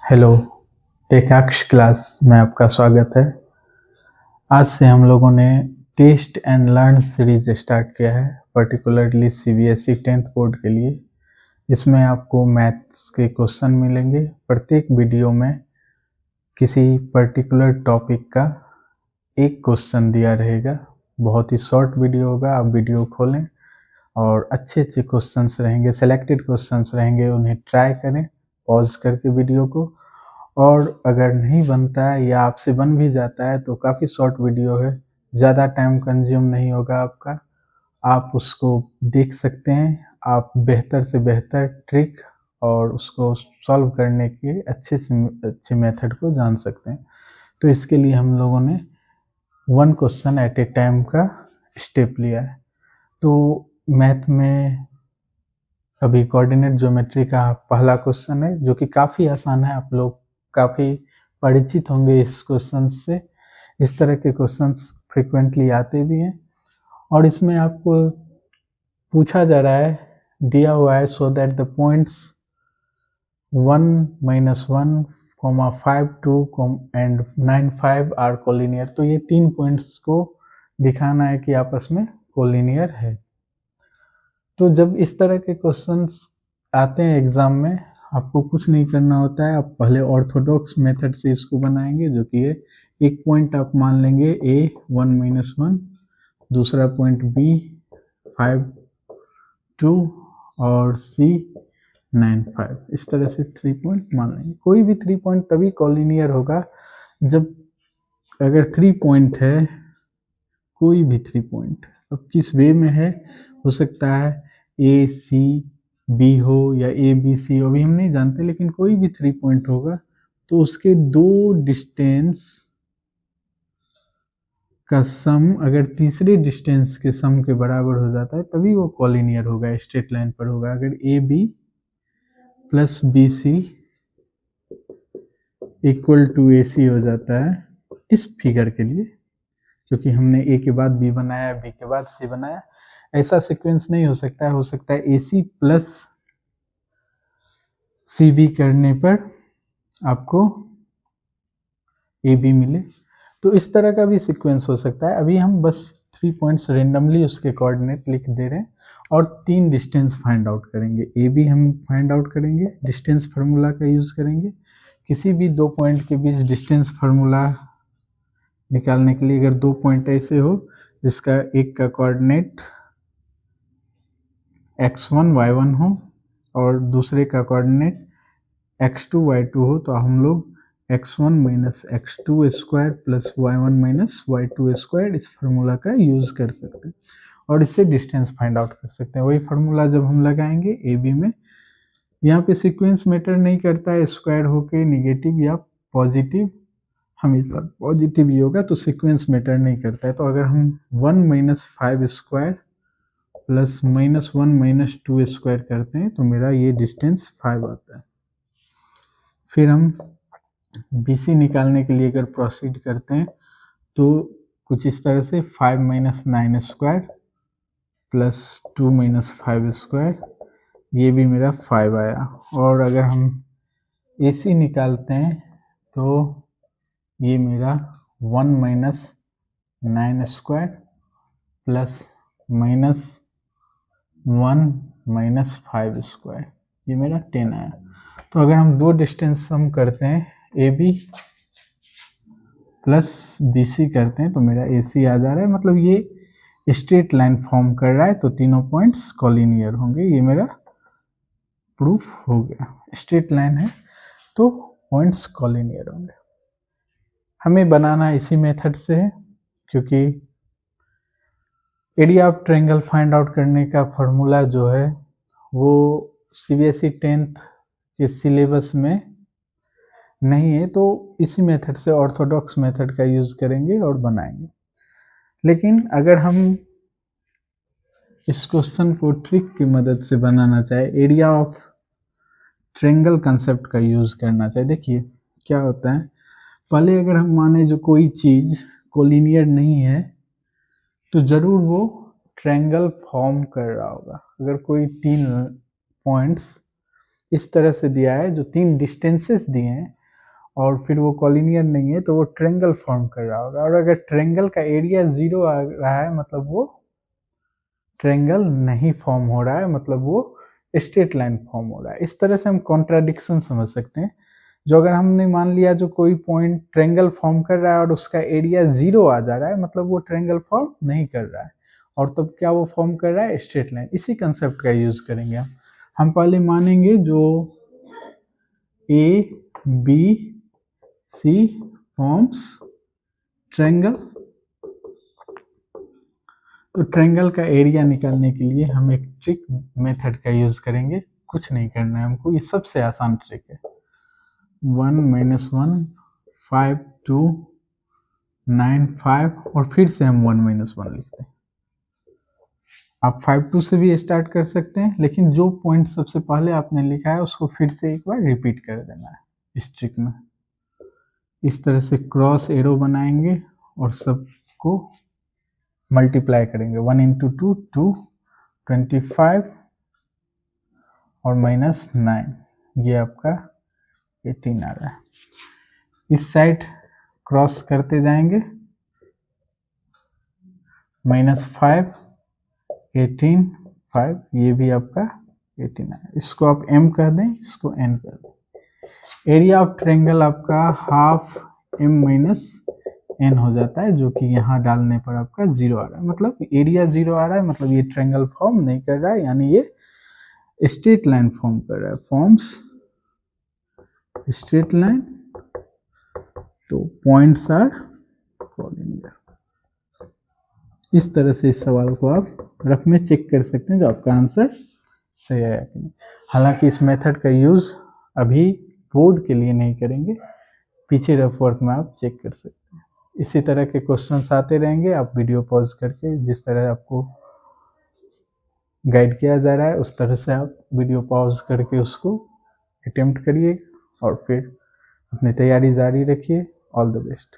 Hello, एकाक्ष class में आपका स्वागत है। आज से हम लोगों ने test and learn series start किया है, पर्टिकुलरली सीबीएसई 10th बोर्ड के लिए। इसमें आपको मैथ्स के क्वेश्चन मिलेंगे। प्रत्येक वीडियो में किसी पर्टिकुलर टॉपिक का एक क्वेश्चन दिया रहेगा। बहुत ही शॉर्ट वीडियो होगा। आप वीडियो खोलें और अच्छे अच्छे क्वेश्चंस रहेंगे, सेलेक्टेड क्वेश्चंस रहेंगे, उन्हें ट्राई करें पॉज करके वीडियो को। और अगर नहीं बनता है या आपसे बन भी जाता है तो काफ़ी शॉर्ट वीडियो है, ज़्यादा टाइम कंज्यूम नहीं होगा आपका। आप उसको देख सकते हैं। आप बेहतर से बेहतर ट्रिक और उसको सॉल्व करने के अच्छे से अच्छे मेथड को जान सकते हैं। तो इसके लिए हम लोगों ने 1 क्वेश्चन एट ए टाइम का स्टेप लिया है। तो मैथ में अभी कोऑर्डिनेट ज्योमेट्री का पहला क्वेश्चन है, जो कि काफ़ी आसान है। आप लोग काफ़ी परिचित होंगे इस क्वेश्चन से। इस तरह के क्वेश्चंस फ्रिक्वेंटली आते भी हैं और इसमें आपको पूछा जा रहा है, दिया हुआ है, so that the points 1, -1, 5, 2 and 9, 5 are collinear. तो ये 3 पॉइंट्स को दिखाना है कि आपस में कोलिनियर है। तो जब इस तरह के क्वेश्चंस आते हैं एग्जाम में, आपको कुछ नहीं करना होता है। आप पहले ऑर्थोडॉक्स मेथड से इसको बनाएंगे, जो कि है एक पॉइंट आप मान लेंगे a 1, -1, दूसरा पॉइंट b 5, 2 और c 9, 5। इस तरह से 3 पॉइंट मान लेंगे। कोई भी 3 पॉइंट तभी कॉलिनियर होगा जब अगर 3 पॉइंट है, कोई भी 3 पॉइंट, अब किस वे में है, हो सकता है ए सी बी हो या ए बी सी हो, अभी हम नहीं जानते, लेकिन कोई भी 3 पॉइंट होगा तो उसके 2 डिस्टेंस का सम अगर तीसरे डिस्टेंस के सम के बराबर हो जाता है तभी वो कॉलिनियर होगा, स्ट्रेट लाइन पर होगा। अगर A B plus B C equal to A C हो जाता है इस फिगर के लिए, क्योंकि हमने ए के बाद बी बनाया, बी के बाद सी बनाया, ऐसा सीक्वेंस नहीं हो सकता है। हो सकता है ए सी प्लस सी बी करने पर आपको ए बी मिले। तो इस तरह का भी सीक्वेंस हो सकता है। अभी हम बस 3 पॉइंट्स रेंडमली उसके कोऑर्डिनेट लिख दे रहे हैं और 3 डिस्टेंस फाइंड आउट करेंगे। ए बी हम फाइंड आउट करेंगे, डिस्टेंस फार्मूला का यूज़ करेंगे। किसी भी 2 पॉइंट के बीच डिस्टेंस फार्मूला निकालने के लिए, अगर 2 पॉइंट ऐसे हो जिसका एक का कोऑर्डिनेट x1 y1 हो और दूसरे का कोऑर्डिनेट x2 y2 हो, तो हम लोग x1 - x2 square plus y1 - y2 square इस फार्मूला का यूज़ कर सकते हैं और इससे डिस्टेंस फाइंड आउट कर सकते हैं। वही फार्मूला जब हम लगाएंगे ए बी में, यहाँ पे सीक्वेंस मैटर नहीं करता है, स्क्वायर होके नेगेटिव या पॉजिटिव, हमेशा पॉजिटिव ही होगा, तो सीक्वेंस मैटर नहीं करता है। तो अगर हम 1 - 5 स्क्वायर प्लस -1 - 2 स्क्वायर करते हैं तो मेरा ये डिस्टेंस 5 आता है। फिर हम बी सी निकालने के लिए अगर प्रोसीड करते हैं तो कुछ इस तरह से 5 - 9 स्क्वायर प्लस 2 - 5 स्क्वायर, ये भी मेरा 5 आया। और अगर हम ए सी निकालते हैं तो ये मेरा 1 - 9 स्क्वायर प्लस -1 - 5 स्क्वायर, ये मेरा 10 आया। तो अगर हम 2 डिस्टेंस सम करते हैं, A B plus B C करते हैं, तो मेरा ए सी आ जा रहा है। मतलब ये स्ट्रेट लाइन फॉर्म कर रहा है, तो तीनों पॉइंट्स कॉलिनियर होंगे। ये मेरा प्रूफ हो गया। स्ट्रेट लाइन है तो पॉइंट्स कॉलिनियर होंगे। हमें बनाना इसी मेथड से है, क्योंकि area of triangle find out करने का फॉर्मूला जो है वो सीबीएसई 10th के सिलेबस में नहीं है, तो इसी मेथड से, ऑर्थोडॉक्स मेथड का यूज़ करेंगे और बनाएंगे। लेकिन अगर हम इस क्वेश्चन को ट्रिक की मदद से बनाना चाहे, एरिया ऑफ ट्रायंगल कंसेप्ट का यूज़ करना चाहे, देखिए क्या होता है। पहले अगर हम माने जो कोई चीज़ कोलिनियर नहीं है तो ज़रूर वो ट्रायंगल फॉर्म कर रहा होगा। अगर कोई 3 पॉइंट्स इस तरह से दिया है, जो 3 डिस्टेंसेस दिए हैं और फिर वो कॉलिनियर नहीं है तो वो ट्रायंगल फॉर्म कर रहा होगा। और अगर ट्रायंगल का एरिया 0 आ रहा है मतलब वो ट्रायंगल नहीं फॉर्म हो रहा है, मतलब वो स्ट्रेट लाइन फॉर्म हो रहा है। इस तरह से हम कॉन्ट्राडिक्शन समझ सकते हैं। जो अगर हमने मान लिया जो कोई पॉइंट ट्रायंगल फॉर्म कर रहा है और उसका एरिया 0 आ जा रहा है, मतलब वो ट्रायंगल फॉर्म नहीं कर रहा है। और तब क्या वो फॉर्म कर रहा है? Straight line. इसी कंसेप्ट का यूज करेंगे हम पहले मानेंगे जो A B C forms triangle. तो ट्रायंगल का एरिया निकालने के लिए हम एक ट्रिक मेथड का यूज करेंगे। कुछ नहीं करना है हमको, ये सबसे आसान ट्रिक है। 1 - 1 5 2 9 5 और फिर से हम 1 - 1 लिखते हैं। आप 5 2 से भी स्टार्ट कर सकते हैं, लेकिन जो पॉइंट सबसे पहले आपने लिखा है उसको फिर से एक बार रिपीट कर देना है इस ट्रिक में। इस तरह से क्रॉस एरो बनाएंगे और सबको मल्टीप्लाई करेंगे। 1 × 2 2 25 और -9, ये आपका 18 आ रहा है। इस साइड क्रॉस करते जाएंगे, -5 18 5, ये भी आपका 18 आया। इसको आप m कह दें, इसको n कह दें। एरिया ऑफ ट्रायंगल आपका हाफ m - n हो जाता है, जो कि यहाँ डालने पर आपका 0 आ रहा है। मतलब एरिया 0 आ रहा है, मतलब ये ट्रायंगल फॉर्म नहीं कर रहा है, यानी ये स्ट्रेट लाइन फॉर्म कर रहा है। फॉर्म्स स्ट्रेट लाइन, तो पॉइंट्स आर कॉलिनियर। इस तरह से इस सवाल को आप रफ में चेक कर सकते हैं जो आपका आंसर सही है कि नहीं। हालांकि इस मेथड का यूज अभी बोर्ड के लिए नहीं करेंगे, पीछे रफ वर्क में आप चेक कर सकते हैं। इसी तरह के क्वेश्चंस आते रहेंगे। आप वीडियो पॉज करके जिस तरह आपको गाइड किया जा रहा है उस तरह से आप वीडियो पॉज करके उसको अटेम्प्ट करिए और फिर अपनी तैयारी जारी रखिए। All the best.